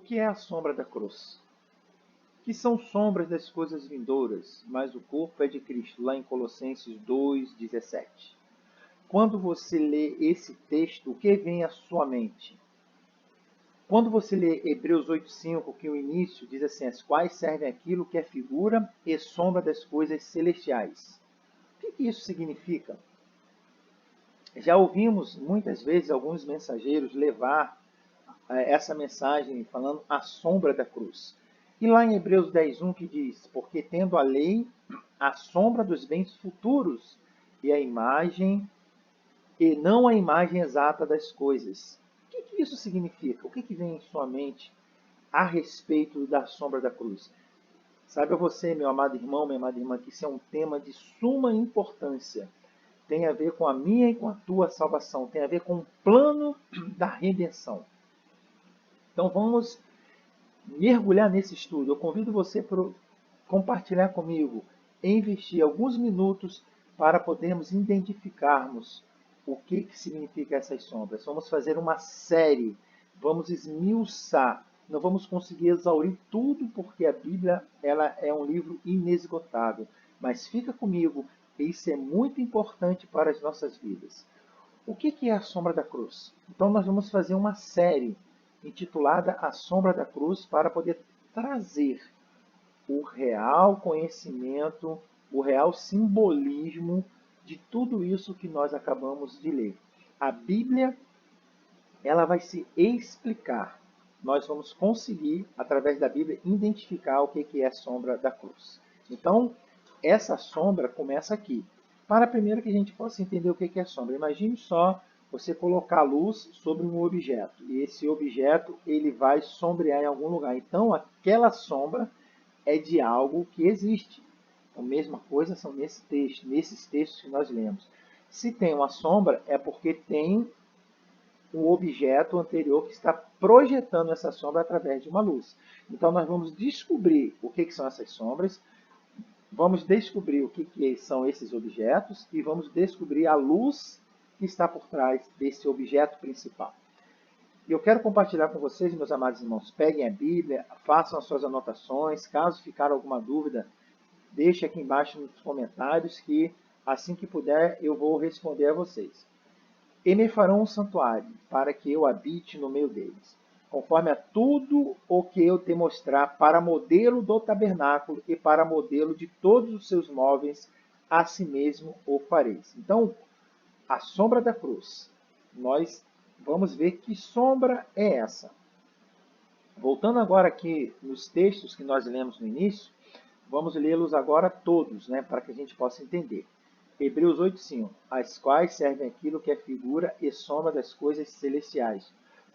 que é a sombra da cruz? Que são sombras das coisas vindouras, mas o corpo é de Cristo, lá em Colossenses 2,17. Quando você lê esse texto, o que vem à sua mente? Quando você lê Hebreus 8,5, que o início diz assim, as quais servem aquilo que é figura e sombra das coisas celestiais. O que isso significa? Já ouvimos muitas vezes alguns mensageiros levar essa mensagem falando a sombra da cruz. E lá em Hebreus 10:1 que diz, porque tendo a lei a sombra dos bens futuros e a imagem, e não a imagem exata das coisas. O que isso significa? O que vem em sua mente a respeito da sombra da cruz? Saiba você, meu amado irmão, minha amada irmã, que isso é um tema de suma importância. Tem a ver com a minha e com a tua salvação. Tem a ver com o plano da redenção. Então vamos mergulhar nesse estudo. Eu convido você para compartilhar comigo, investir alguns minutos para podermos identificarmos o que significa essas sombras. Vamos fazer uma série, vamos esmiuçar. Não vamos conseguir exaurir tudo porque a Bíblia ela é um livro inesgotável. Mas fica comigo, isso é muito importante para as nossas vidas. O que é a sombra da cruz? Então nós vamos fazer uma série intitulada A Sombra da Cruz para poder trazer o real conhecimento, o real simbolismo de tudo isso que nós acabamos de ler. A Bíblia, ela vai se explicar. Nós vamos conseguir, através da Bíblia, identificar o que é a sombra da cruz. Então, essa sombra começa aqui. Para primeiro que a gente possa entender o que é sombra, imagine só você colocar luz sobre um objeto. E esse objeto ele vai sombrear em algum lugar. Então, aquela sombra é de algo que existe. A mesma coisa são nesses textos que nós lemos. Se tem uma sombra, é porque tem um objeto anterior que está projetando essa sombra através de uma luz. Então, nós vamos descobrir o que são essas sombras, vamos descobrir o que são esses objetos e vamos descobrir a luz que está por trás desse objeto principal. E eu quero compartilhar com vocês, meus amados irmãos, peguem a Bíblia, façam as suas anotações, caso ficar alguma dúvida, deixe aqui embaixo nos comentários que assim que puder eu vou responder a vocês. E me farão um santuário, para que eu habite no meio deles, conforme a tudo o que eu te mostrar, para modelo do tabernáculo e para modelo de todos os seus móveis, a si mesmo o fareis. Então, a sombra da cruz. Nós vamos ver que sombra é essa. Voltando agora aqui nos textos que nós lemos no início, vamos lê-los agora todos, para que a gente possa entender. Hebreus 8:5, as quais servem aquilo que é figura e sombra das coisas celestiais,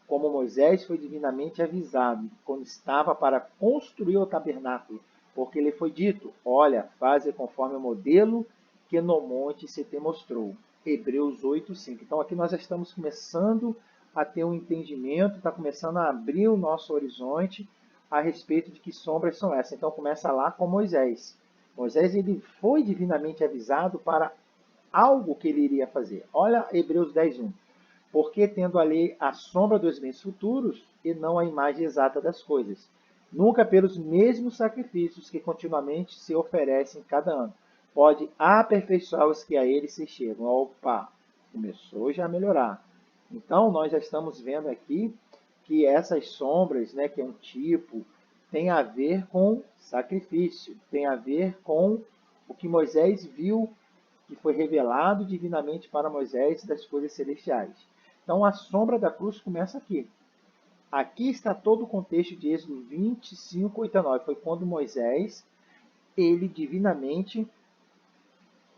como Moisés foi divinamente avisado, quando estava para construir o tabernáculo, porque lhe foi dito, olha, faze conforme o modelo que no monte se te mostrou. Hebreus 8:5. Então aqui nós já estamos começando a ter um entendimento, está começando a abrir o nosso horizonte a respeito de que sombras são essas. Então começa lá com Moisés. Moisés ele foi divinamente avisado para algo que ele iria fazer. Olha Hebreus 10:1. Porque tendo a lei a sombra dos bens futuros e não a imagem exata das coisas, nunca pelos mesmos sacrifícios que continuamente se oferecem cada ano, pode aperfeiçoar os que a ele se chegam. Opa, começou já a melhorar. Então nós já estamos vendo aqui que essas sombras, que é um tipo, tem a ver com sacrifício, tem a ver com o que Moisés viu, que foi revelado divinamente para Moisés das coisas celestiais. Então a sombra da cruz começa aqui. Aqui está todo o contexto de Êxodo 25, 8 a 9. Foi quando Moisés, ele divinamente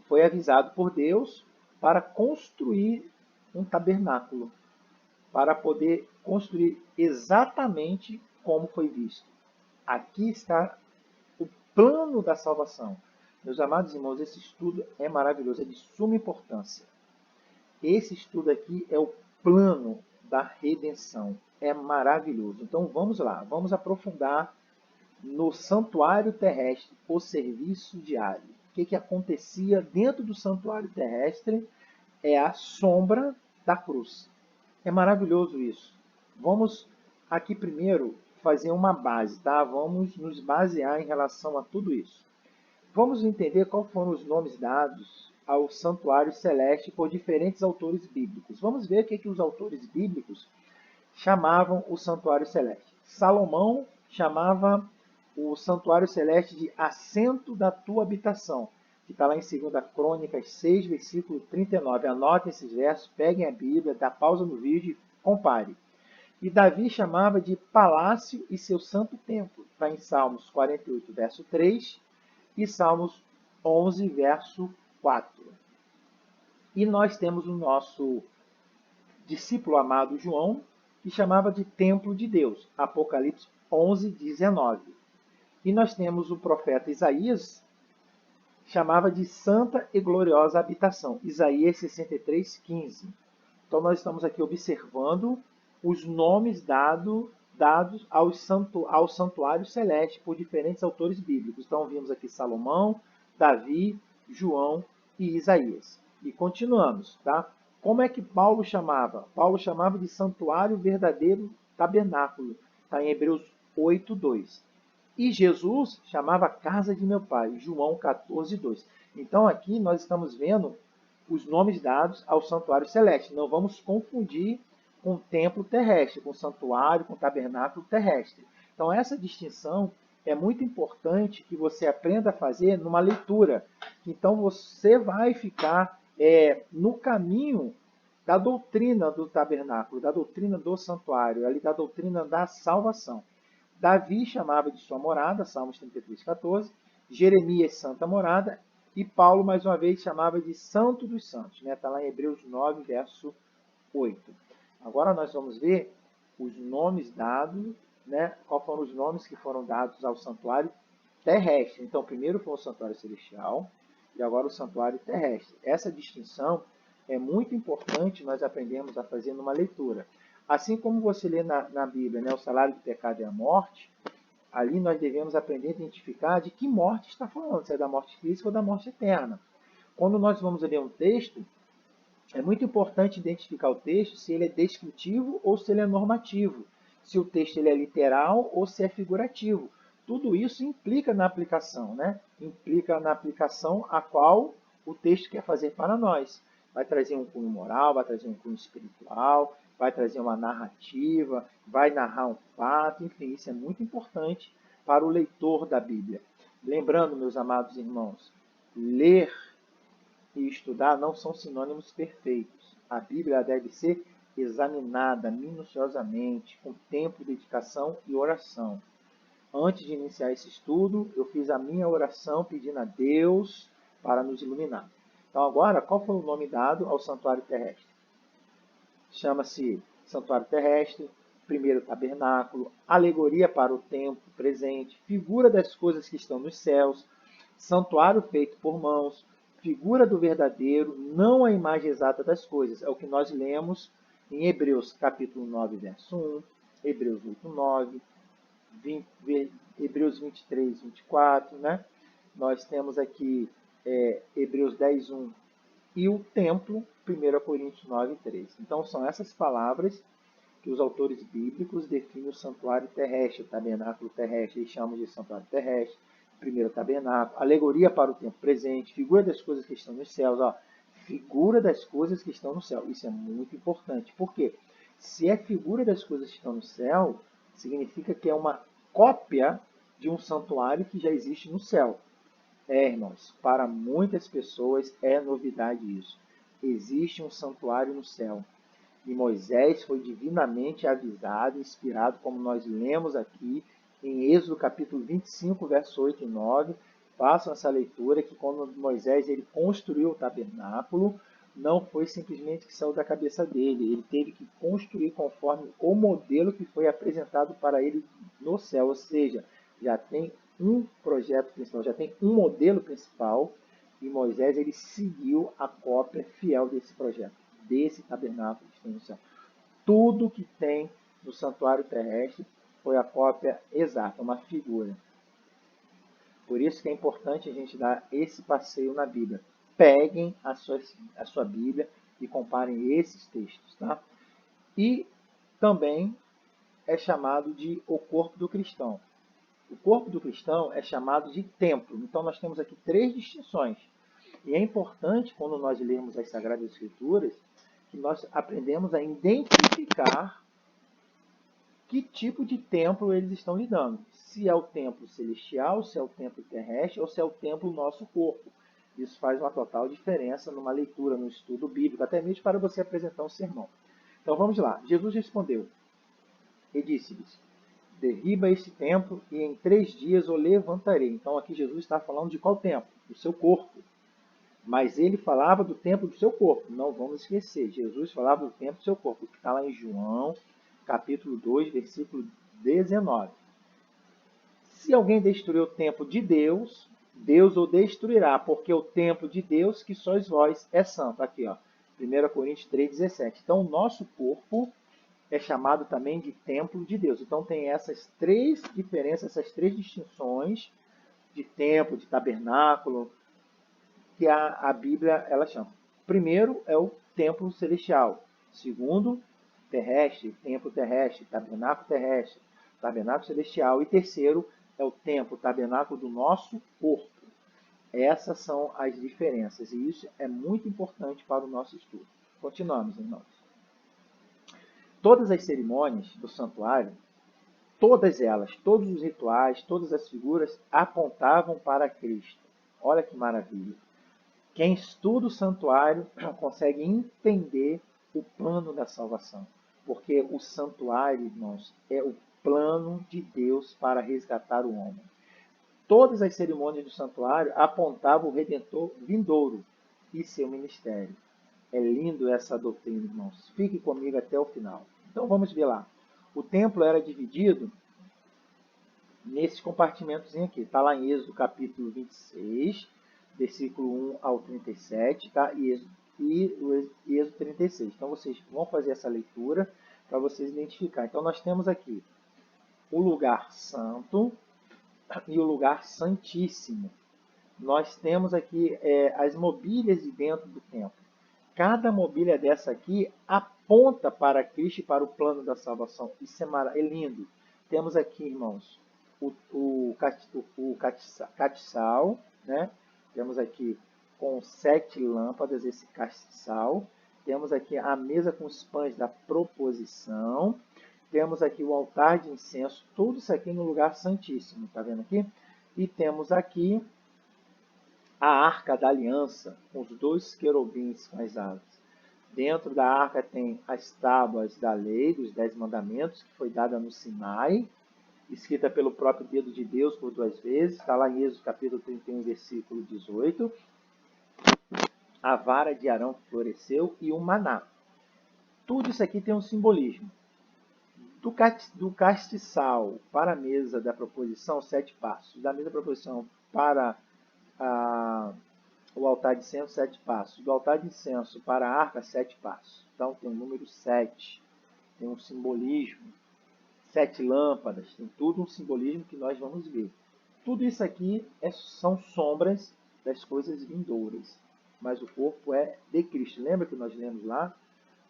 foi avisado por Deus para construir um tabernáculo, para poder construir exatamente como foi visto. Aqui está o plano da salvação. Meus amados irmãos, esse estudo é maravilhoso, é de suma importância. Esse estudo aqui é o plano da redenção. É maravilhoso. Então vamos lá, vamos aprofundar no santuário terrestre, o serviço diário. O que acontecia dentro do santuário terrestre é a sombra da cruz. É maravilhoso isso. Vamos aqui primeiro fazer uma base, tá? Vamos nos basear em relação a tudo isso. Vamos entender quais foram os nomes dados ao santuário celeste por diferentes autores bíblicos. Vamos ver o que os autores bíblicos chamavam o santuário celeste. Salomão chamava o santuário celeste de assento da tua habitação, que está lá em 2 Crônicas 6, versículo 39. Anotem esses versos, peguem a Bíblia, dá pausa no vídeo e compare. E Davi chamava de palácio e seu santo templo. Está em Salmos 48, verso 3 e Salmos 11, verso 4. E nós temos o nosso discípulo amado João, que chamava de templo de Deus. Apocalipse 11, 19. E nós temos o profeta Isaías, chamava de santa e gloriosa habitação. Isaías 63, 15. Então nós estamos aqui observando os nomes dados ao santuário celeste por diferentes autores bíblicos. Então vimos aqui Salomão, Davi, João e Isaías. E continuamos, tá? Como é que Paulo chamava? Paulo chamava de santuário verdadeiro tabernáculo. Está em Hebreus 8, 2. E Jesus chamava casa de meu pai, João 14, 2. Então aqui nós estamos vendo os nomes dados ao santuário celeste. Não vamos confundir com o templo terrestre, com o santuário, com o tabernáculo terrestre. Então essa distinção é muito importante que você aprenda a fazer numa leitura. Então você vai ficar no caminho da doutrina do tabernáculo, da doutrina do santuário, ali da doutrina da salvação. Davi chamava de sua morada, Salmos 33, 14. Jeremias, santa morada. E Paulo, mais uma vez, chamava de santo dos santos. Está lá em Hebreus 9, verso 8. Agora nós vamos ver os nomes dados, quais foram os nomes que foram dados ao santuário terrestre. Então, primeiro foi o santuário celestial e agora o santuário terrestre. Essa distinção é muito importante nós aprendemos a fazer numa leitura. Assim como você lê na Bíblia, o salário do pecado é a morte, ali nós devemos aprender a identificar de que morte está falando, se é da morte física ou da morte eterna. Quando nós vamos ler um texto, é muito importante identificar o texto, se ele é descritivo ou se ele é normativo, se o texto ele é literal ou se é figurativo. Tudo isso implica na aplicação, Implica na aplicação a qual o texto quer fazer para nós. Vai trazer um cunho moral, vai trazer um cunho espiritual, vai trazer uma narrativa, vai narrar um fato, enfim, isso é muito importante para o leitor da Bíblia. Lembrando, meus amados irmãos, ler e estudar não são sinônimos perfeitos. A Bíblia deve ser examinada minuciosamente, com tempo, dedicação e oração. Antes de iniciar esse estudo, eu fiz a minha oração pedindo a Deus para nos iluminar. Então agora, qual foi o nome dado ao santuário terrestre? Chama-se santuário terrestre, primeiro tabernáculo, alegoria para o tempo presente, figura das coisas que estão nos céus, santuário feito por mãos, figura do verdadeiro, não a imagem exata das coisas. É o que nós lemos em Hebreus capítulo 9, verso 1, Hebreus 8, 9, Hebreus 23, 24, Nós temos aqui Hebreus 10, 1 e o templo, 1 Coríntios 9, 13. Então são essas palavras que os autores bíblicos definem o santuário terrestre, o tabernáculo terrestre, eles chamam de santuário terrestre, primeiro tabernáculo, alegoria para o tempo presente, figura das coisas que estão nos céus, figura das coisas que estão no céu. Isso é muito importante. Por quê? Se é figura das coisas que estão no céu, significa que é uma cópia de um santuário que já existe no céu. Irmãos, para muitas pessoas é novidade isso. Existe um santuário no céu. E Moisés foi divinamente avisado, inspirado, como nós lemos aqui, em Êxodo capítulo 25, verso 8 e 9. Façam essa leitura que quando Moisés ele construiu o tabernáculo, não foi simplesmente que saiu da cabeça dele. Ele teve que construir conforme o modelo que foi apresentado para ele no céu. Ou seja, já tem um projeto principal, já tem um modelo principal, e Moisés ele seguiu a cópia fiel desse projeto, desse tabernáculo que tem no céu. Tudo que tem no santuário terrestre foi a cópia exata, uma figura. Por isso que é importante a gente dar esse passeio na Bíblia. Peguem a sua Bíblia e comparem esses textos. Tá? E também é chamado de o corpo do cristão. O corpo do cristão é chamado de templo. Então, nós temos aqui três distinções. E é importante, quando nós lermos as Sagradas Escrituras, que nós aprendemos a identificar que tipo de templo eles estão lidando. Se é o templo celestial, se é o templo terrestre ou se é o templo nosso corpo. Isso faz uma total diferença numa leitura, no estudo bíblico, até mesmo para você apresentar um sermão. Então vamos lá. Jesus respondeu e disse-lhes: derriba este templo e em 3 dias o levantarei. Então aqui Jesus está falando de qual templo? Do seu corpo. Mas ele falava do templo do seu corpo. Não vamos esquecer. Jesus falava do templo do seu corpo, que está lá em João, capítulo 2, versículo 19. Se alguém destruir o templo de Deus, Deus o destruirá, porque o templo de Deus, que sois vós, é santo. Aqui, ó, 1 Coríntios 3,17. Então, o nosso corpo é chamado também de templo de Deus. Então, tem essas três diferenças, essas três distinções de templo, de tabernáculo, que a Bíblia ela chama. Primeiro é o templo celestial. Segundo, terrestre, templo terrestre, tabernáculo celestial. E terceiro é o templo, tabernáculo do nosso corpo. Essas são as diferenças. E isso é muito importante para o nosso estudo. Continuamos, irmãos. Todas as cerimônias do santuário, todas elas, todos os rituais, todas as figuras apontavam para Cristo. Olha que maravilha. Quem estuda o santuário consegue entender o plano da salvação. Porque o santuário, irmãos, é o plano de Deus para resgatar o homem. Todas as cerimônias do santuário apontavam o Redentor vindouro e seu ministério. É lindo essa doutrina, irmãos. Fique comigo até o final. Então vamos ver lá. O templo era dividido nesses compartimentos aqui. Está lá em Êxodo capítulo 26, versículo 1 ao 37, tá? E Êxodo 36. Então vocês vão fazer essa leitura para vocês identificar. Então nós temos aqui o lugar santo e o lugar santíssimo. Nós temos aqui as mobílias de dentro do templo. Cada mobília dessa aqui aponta para Cristo e para o plano da salvação. Isso é lindo. Temos aqui, irmãos, o castiçal, né? Temos aqui com 7 lâmpadas esse castiçal. Temos aqui a mesa com os pães da proposição. Temos aqui o altar de incenso. Tudo isso aqui no lugar santíssimo. Tá vendo aqui? E temos aqui a arca da aliança, com os 2 querubins com as asas. Dentro da arca tem as tábuas da lei, dos 10 mandamentos, que foi dada no Sinai, escrita pelo próprio dedo de Deus por 2 vezes. Está lá em Êxodo capítulo 31, versículo 18. A vara de Arão que floresceu e o maná. Tudo isso aqui tem um simbolismo. Do castiçal para a mesa da proposição, 7 passos. Da mesa da proposição para o altar de incenso, 7 passos. Do altar de incenso para a arca, 7 passos. Então tem o número 7. Tem um simbolismo. 7 lâmpadas. Tem tudo um simbolismo que nós vamos ver. Tudo isso aqui são sombras das coisas vindouras. Mas o corpo é de Cristo. Lembra que nós lemos lá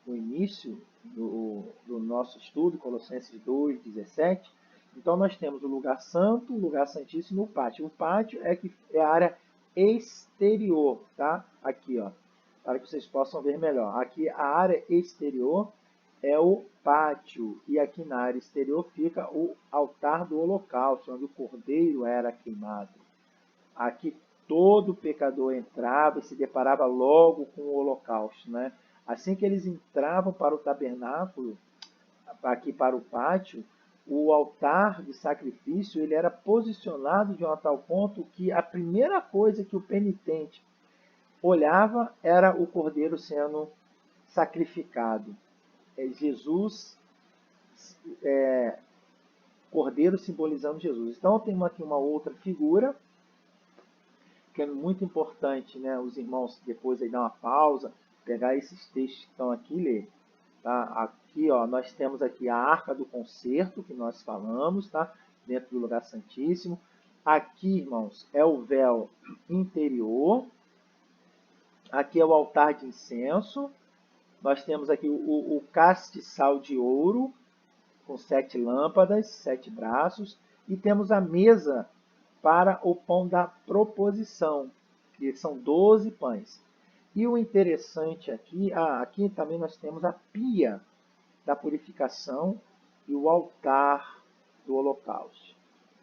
no início do nosso estudo, Colossenses 2, 17? Então nós temos o lugar santo, o lugar santíssimo e o pátio. O pátio é a área exterior, tá? Aqui, ó, para que vocês possam ver melhor. Aqui a área exterior é o pátio e aqui na área exterior fica o altar do holocausto, onde o cordeiro era queimado. Aqui todo pecador entrava e se deparava logo com o holocausto, né? Assim que eles entravam para o tabernáculo, aqui para o pátio, o altar de sacrifício ele era posicionado de um tal ponto que a primeira coisa que o penitente olhava era o cordeiro sendo sacrificado. Jesus, cordeiro simbolizando Jesus. Então tem aqui uma outra figura que é muito importante, né? Os irmãos depois aí dar uma pausa, pegar esses textos que estão aqui e ler. Tá? Aqui, ó, nós temos aqui a arca do concerto, que nós falamos, tá? Dentro do lugar santíssimo. Aqui, irmãos, é o véu interior. Aqui é o altar de incenso. Nós temos aqui o castiçal de ouro. com 7 lâmpadas, 7 braços, e temos a mesa para o pão da proposição, que são 12 pães. E o interessante aqui, aqui também nós temos a pia da purificação e o altar do holocausto.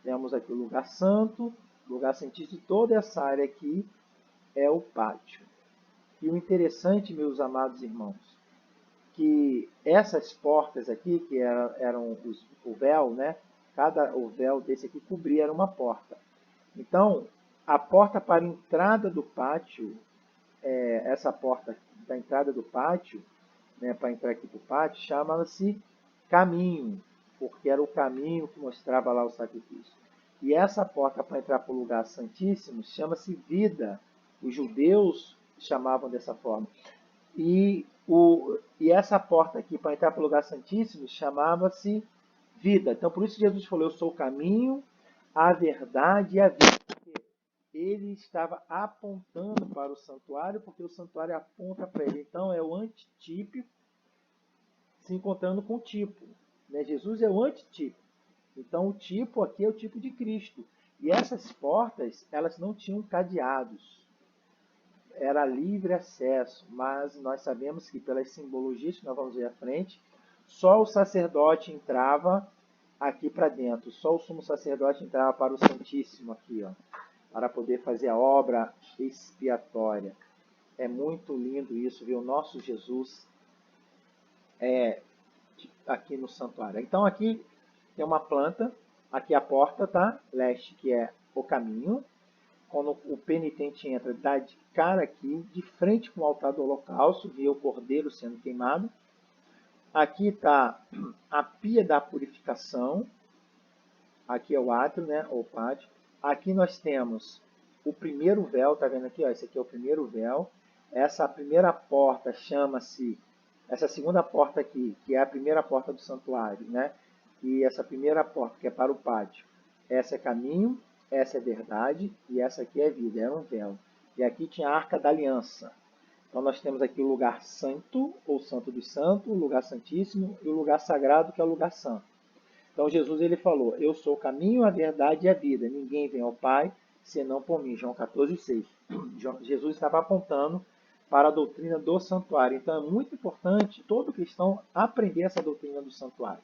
Temos aqui o lugar santo, lugar santíssimo, e toda essa área aqui é o pátio. E o interessante, meus amados irmãos, que essas portas aqui, que eram o véu, né? O véu desse aqui cobria uma porta. Então, a porta para a entrada do pátio, essa porta da entrada do pátio, né, para entrar aqui para o pátio, chama-se caminho, porque era o caminho que mostrava lá o sacrifício. E essa porta para entrar para o lugar santíssimo chama-se vida. Os judeus chamavam dessa forma. E essa porta aqui para entrar para o lugar santíssimo chamava-se vida. Então, por isso Jesus falou, eu sou o caminho, a verdade e a vida. Porque ele estava apontando para o santuário, porque o santuário aponta para ele. Então, é o antitípico se encontrando com o tipo. Né? Jesus é o antitípico. Então, o tipo aqui é o tipo de Cristo. E essas portas, elas não tinham cadeados. Era livre acesso, mas nós sabemos que pelas simbologias que nós vamos ver à frente, só o sacerdote entrava aqui para dentro, só o sumo sacerdote entrava para o Santíssimo aqui, ó, para poder fazer a obra expiatória. É muito lindo isso, ver o nosso Jesus aqui no santuário. Então aqui tem uma planta, aqui a porta, tá? Leste, que é o caminho. Quando o penitente entra, dá de cara aqui, de frente com o altar do holocausto, vê o cordeiro sendo queimado. Aqui está a pia da purificação. Aqui é o átrio, né, ou pátio. Aqui nós temos o primeiro véu, tá vendo aqui? Ó, esse aqui é o primeiro véu. Essa primeira porta chama-se, essa segunda porta aqui, que é a primeira porta do santuário, né? E essa primeira porta, que é para o pátio, essa é caminho, essa é verdade e essa aqui é vida, era um véu. E aqui tinha a Arca da Aliança. Então nós temos aqui o lugar santo, ou santo dos santos, o lugar santíssimo e o lugar sagrado, que é o lugar santo. Então Jesus ele falou, eu sou o caminho, a verdade e a vida. Ninguém vem ao Pai senão por mim. João 14,6. Jesus estava apontando para a doutrina do santuário. Então é muito importante todo cristão aprender essa doutrina do santuário.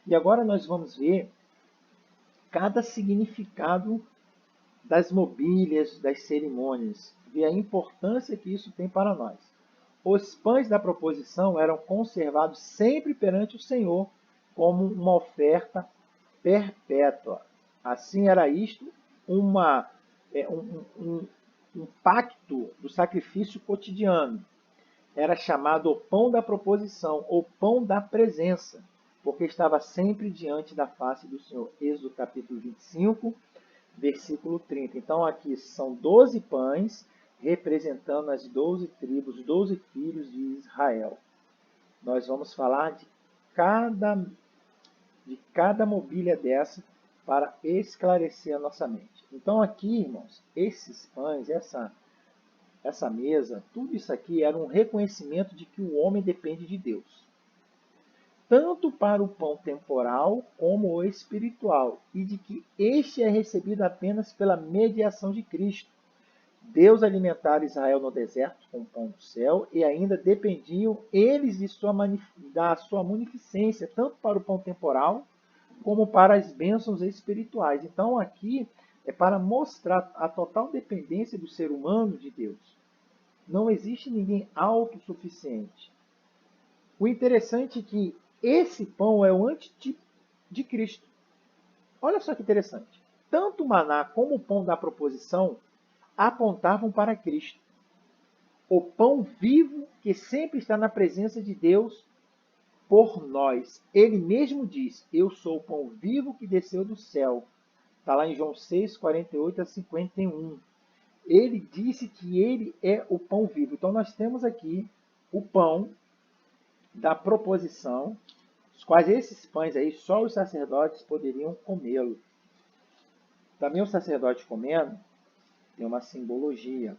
E agora nós vamos ver cada significado das mobílias, das cerimônias, ver a importância que isso tem para nós. Os pães da proposição eram conservados sempre perante o Senhor como uma oferta perpétua. Assim era isto um pacto do sacrifício cotidiano. Era chamado o pão da proposição, ou pão da presença, porque estava sempre diante da face do Senhor. Êxodo capítulo 25, versículo 30. Então aqui são 12 pães, representando as 12 tribos, os 12 filhos de Israel. Nós vamos falar de cada mobília dessa para esclarecer a nossa mente. Então aqui, irmãos, esses pães, essa mesa, tudo isso aqui era um reconhecimento de que o homem depende de Deus. Tanto para o pão temporal como o espiritual, e de que este é recebido apenas pela mediação de Cristo. Deus alimentara Israel no deserto com o pão do céu, e ainda dependiam eles da sua munificência, tanto para o pão temporal, como para as bênçãos espirituais. Então aqui é para mostrar a total dependência do ser humano de Deus. Não existe ninguém autossuficiente. O interessante é que esse pão é o antitípico de Cristo. Olha só que interessante. Tanto o maná como o pão da proposição apontavam para Cristo. O pão vivo que sempre está na presença de Deus por nós. Ele mesmo diz, eu sou o pão vivo que desceu do céu. Está lá em João 6, 48 a 51. Ele disse que ele é o pão vivo. Então nós temos aqui o pão da proposição, os quais esses pães aí só os sacerdotes poderiam comê-lo. Também o sacerdote comendo tem uma simbologia.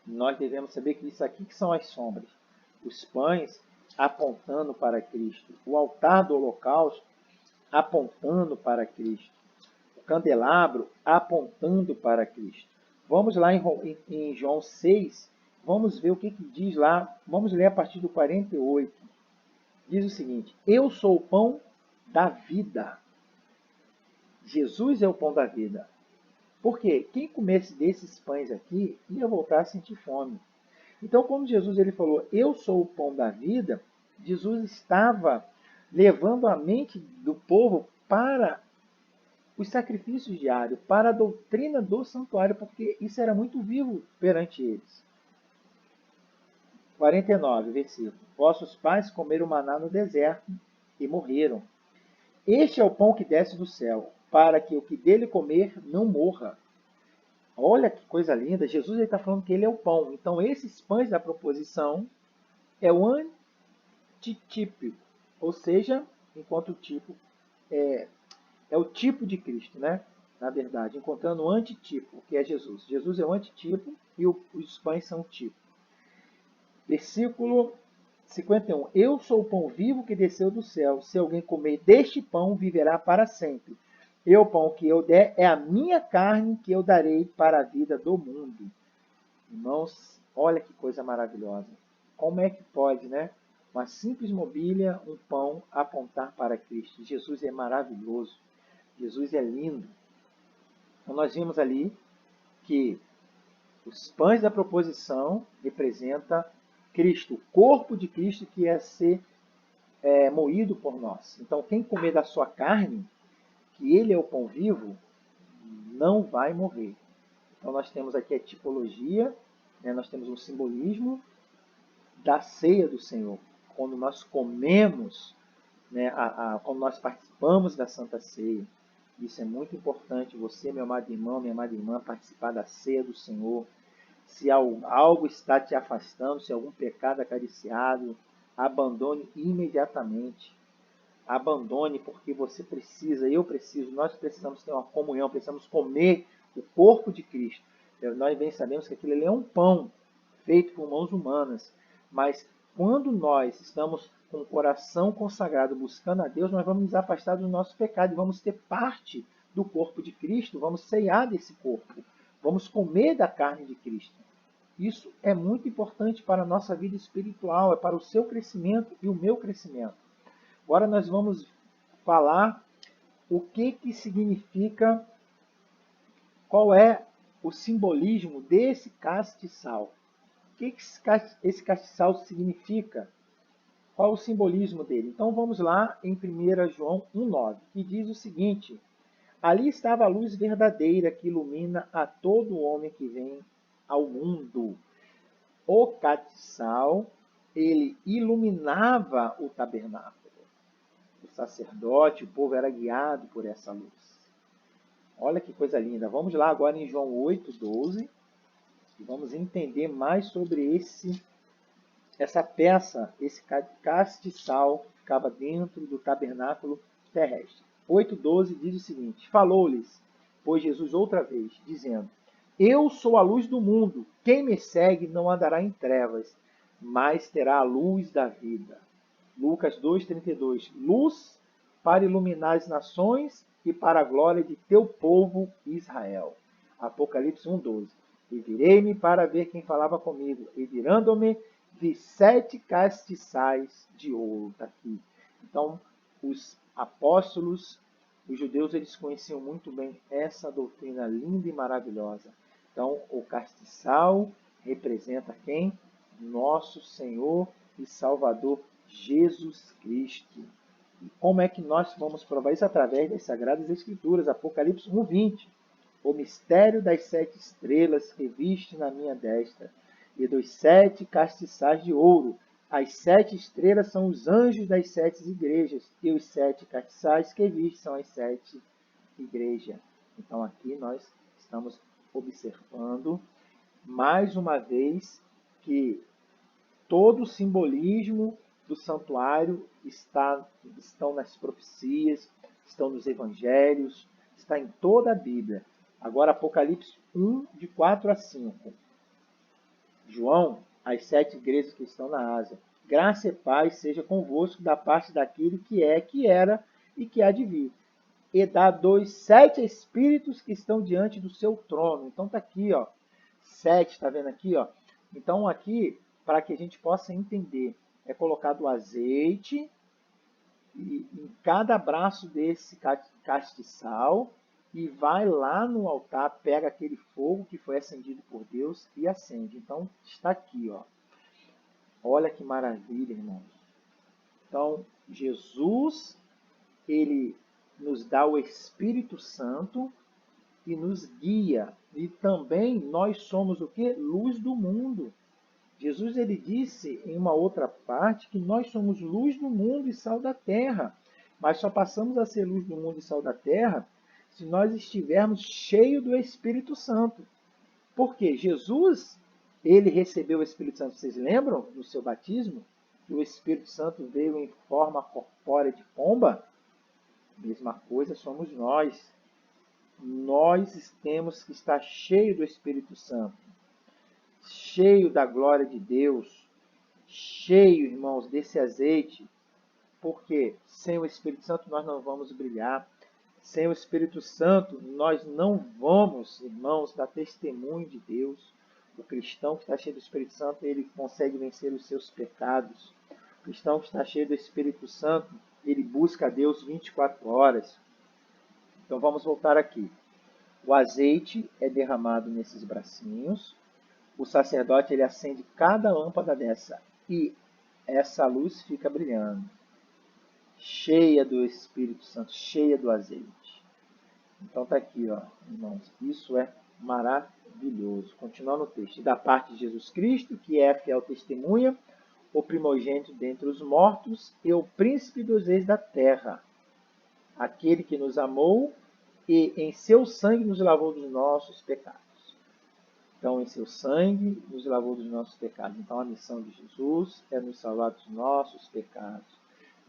Nós devemos saber que isso aqui que são as sombras. Os pães apontando para Cristo. O altar do holocausto apontando para Cristo. O candelabro apontando para Cristo. Vamos lá em João 6, vamos ver o que diz lá. Vamos ler a partir do 48. Diz o seguinte: eu sou o pão da vida. Jesus é o pão da vida. Porque quem comesse desses pães aqui ia voltar a sentir fome. Então, quando Jesus ele falou, eu sou o pão da vida, Jesus estava levando a mente do povo para os sacrifícios diários, para a doutrina do santuário, porque isso era muito vivo perante eles. 49, versículo. Vossos pais comeram maná no deserto e morreram. Este é o pão que desce do céu, para que o que dele comer não morra. Olha que coisa linda, Jesus está falando que ele é o pão. Então, esses pães da proposição é o antitípico, ou seja, enquanto o tipo é o tipo de Cristo, né? Na verdade, encontrando o antitipo, que é Jesus. Jesus é o antitipo e os pães são o tipo. Versículo 51. Eu sou o pão vivo que desceu do céu. Se alguém comer deste pão, viverá para sempre. E o pão que eu der é a minha carne que eu darei para a vida do mundo. Irmãos, olha que coisa maravilhosa. Como é que pode, né? Uma simples mobília, um pão, apontar para Cristo. Jesus é maravilhoso. Jesus é lindo. Então, nós vimos ali que os pães da proposição representam Cristo, o corpo de Cristo que ia ser moído por nós. Então, quem comer da sua carne, que ele é o pão vivo, não vai morrer. Então, nós temos aqui a tipologia, né? Nós temos um simbolismo da ceia do Senhor. Quando nós comemos, né, quando nós participamos da Santa Ceia, isso é muito importante. Você, meu amado irmão, minha amada irmã, participar da ceia do Senhor. Se algo está te afastando, se algum pecado acariciado, abandone imediatamente. Abandone porque você precisa, eu preciso, nós precisamos ter uma comunhão, precisamos comer o corpo de Cristo. Nós bem sabemos que aquilo ali é um pão feito por mãos humanas, mas quando nós estamos com o coração consagrado buscando a Deus, nós vamos nos afastar do nosso pecado e vamos ter parte do corpo de Cristo, vamos ceiar desse corpo, vamos comer da carne de Cristo. Isso é muito importante para a nossa vida espiritual, é para o seu crescimento e o meu crescimento. Agora nós vamos falar o que significa, qual é o simbolismo desse castiçal. O que esse castiçal significa? Qual o simbolismo dele? Então vamos lá em 1 João 1,9, que diz o seguinte: ali estava a luz verdadeira que ilumina a todo homem que vem ao mundo. O castiçal, ele iluminava o tabernáculo. O sacerdote, o povo era guiado por essa luz. Olha que coisa linda. Vamos lá agora em João 8,12 e vamos entender mais sobre essa peça, esse castiçal que ficava dentro do tabernáculo terrestre. 8,12 diz o seguinte: falou-lhes, pois Jesus outra vez, dizendo: eu sou a luz do mundo. Quem me segue não andará em trevas, mas terá a luz da vida. Lucas 2,32. Luz para iluminar as nações e para a glória de teu povo Israel. Apocalipse 1,12. E virei-me para ver quem falava comigo. E virando-me, vi 7 castiçais de ouro. Está aqui. Então, os apóstolos, os judeus, eles conheciam muito bem essa doutrina linda e maravilhosa. Então, o castiçal representa quem? Nosso Senhor e Salvador Jesus Cristo. E como é que nós vamos provar isso? Através das Sagradas Escrituras. Apocalipse 1,20. O mistério das 7 estrelas que viste na minha destra e dos 7 castiçais de ouro. As 7 estrelas são os anjos das 7 igrejas e os 7 castiçais que viste são as 7 igrejas. Então aqui nós estamos observando mais uma vez que todo o simbolismo do santuário estão nas profecias, estão nos evangelhos, está em toda a Bíblia. Agora, Apocalipse 1, de 4 a 5. João, as 7 igrejas que estão na Ásia. Graça e paz seja convosco da parte daquele que é, que era e que há de vir. E dá 7 espíritos que estão diante do seu trono. Então tá aqui, ó. 7, tá vendo aqui, ó? Então aqui, para que a gente possa entender, é colocado o azeite e em cada braço desse castiçal e vai lá no altar, pega aquele fogo que foi acendido por Deus e acende. Então está aqui, ó. Olha que maravilha, irmãos. Então, Jesus, ele nos dá o Espírito Santo e nos guia. E também nós somos o quê? Luz do mundo. Jesus ele disse em uma outra parte que nós somos luz do mundo e sal da terra. Mas só passamos a ser luz do mundo e sal da terra se nós estivermos cheios do Espírito Santo. Porque Jesus, ele recebeu o Espírito Santo, vocês lembram no seu batismo? Que o Espírito Santo veio em forma corpórea de pomba? Mesma coisa somos nós. Nós temos que estar cheio do Espírito Santo, cheio da glória de Deus, cheio, irmãos, desse azeite, porque sem o Espírito Santo nós não vamos brilhar. Sem o Espírito Santo nós não vamos, irmãos, dar testemunho de Deus. O cristão que está cheio do Espírito Santo, ele consegue vencer os seus pecados. O cristão que está cheio do Espírito Santo, ele busca a Deus 24 horas. Então vamos voltar aqui. O azeite é derramado nesses bracinhos. O sacerdote ele acende cada lâmpada dessa e essa luz fica brilhando, cheia do Espírito Santo, cheia do azeite. Então tá aqui, ó, irmãos. Isso é maravilhoso. Continuando o texto. Da parte de Jesus Cristo, que é a fiel testemunha, o primogênito dentre os mortos e o príncipe dos reis da terra, aquele que nos amou e em seu sangue nos lavou dos nossos pecados. Então, em seu sangue nos lavou dos nossos pecados. Então, a missão de Jesus é nos salvar dos nossos pecados.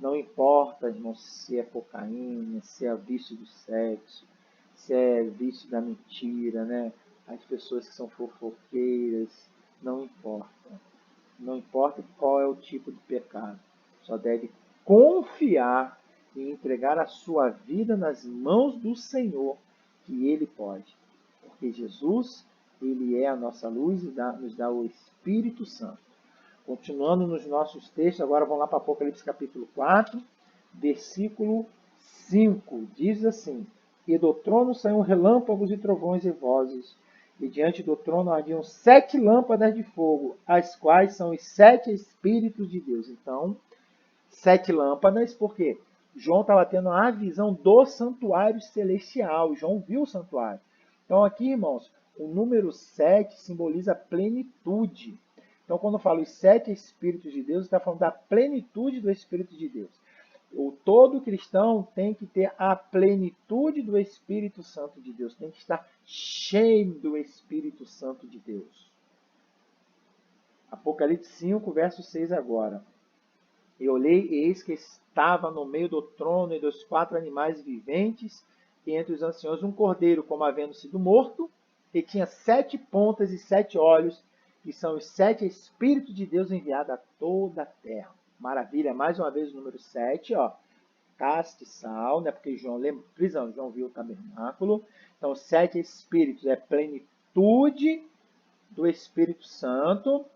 Não importa, irmãos, se é cocaína, se é vício do sexo, se é vício da mentira, né? As pessoas que são fofoqueiras, não importa. Não importa qual é o tipo de pecado. Só deve confiar e entregar a sua vida nas mãos do Senhor, que Ele pode. Porque Jesus, Ele é a nossa luz e nos dá o Espírito Santo. Continuando nos nossos textos, agora vamos lá para Apocalipse capítulo 4, versículo 5. Diz assim: E do trono saíram relâmpagos e trovões e vozes, e diante do trono haviam 7 lâmpadas de fogo, as quais são os 7 Espíritos de Deus. Então, 7 lâmpadas, porque João estava tendo a visão do santuário celestial. João viu o santuário. Então, aqui, irmãos, o número 7 simboliza plenitude. Então, quando eu falo os 7 Espíritos de Deus, está falando da plenitude do Espírito de Deus. Todo cristão tem que ter a plenitude do Espírito Santo de Deus. Tem que estar cheio do Espírito Santo de Deus. Apocalipse 5, verso 6 agora. E olhei, e eis que estava no meio do trono e dos 4 animais viventes, e entre os anciãos um cordeiro, como havendo sido morto, e tinha 7 pontas e 7 olhos, que são os 7 Espíritos de Deus enviados a toda a terra. Maravilha, mais uma vez o número 7, ó. Castiçal, né? Porque João, frisando, João viu o tabernáculo. Então, 7 Espíritos é plenitude do Espírito Santo.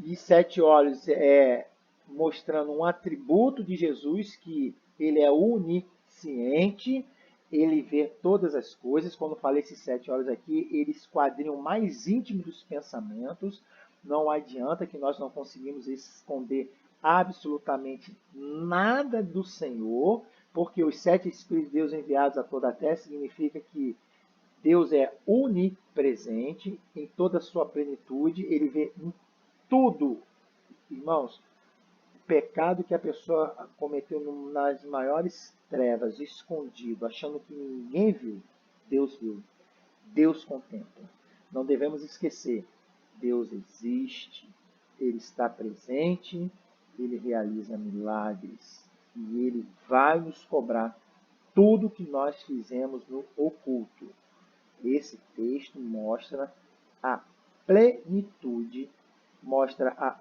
E 7 olhos é mostrando um atributo de Jesus, que ele é onisciente, ele vê todas as coisas. Quando falei esses 7 olhos aqui, ele esquadrinha o mais íntimo dos pensamentos. Não adianta que nós não conseguimos esconder absolutamente nada do Senhor, porque os 7 Espíritos de Deus enviados a toda a terra significa que Deus é onipresente em toda a sua plenitude, ele vê em tudo. Irmãos, o pecado que a pessoa cometeu nas maiores trevas, escondido, achando que ninguém viu, Deus viu. Deus contempla. Não devemos esquecer, Deus existe, Ele está presente, Ele realiza milagres e Ele vai nos cobrar tudo que nós fizemos no oculto. Esse texto mostra a plenitude, mostra a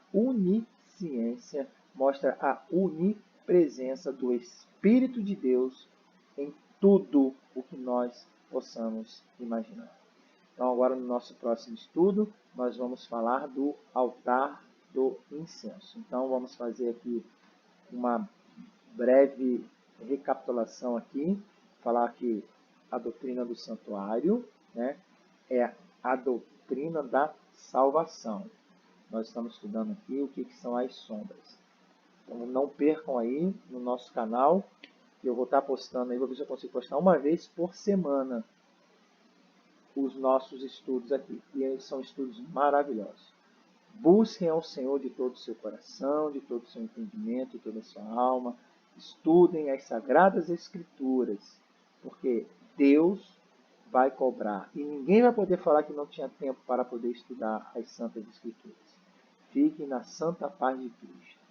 ciência, mostra a onipresença do Espírito de Deus em tudo o que nós possamos imaginar. Então, agora no nosso próximo estudo, nós vamos falar do altar do incenso. Então, vamos fazer aqui uma breve recapitulação aqui, falar que a doutrina do santuário, né, é a doutrina da salvação. Nós estamos estudando aqui o que são as sombras. Então, não percam aí no nosso canal, que eu vou estar postando aí, vou ver se eu consigo postar uma vez por semana os nossos estudos aqui. E eles são estudos maravilhosos. Busquem ao Senhor de todo o seu coração, de todo o seu entendimento, de toda a sua alma. Estudem as Sagradas Escrituras, porque Deus vai cobrar. E ninguém vai poder falar que não tinha tempo para poder estudar as Santas Escrituras. Fiquem na santa paz de Cristo.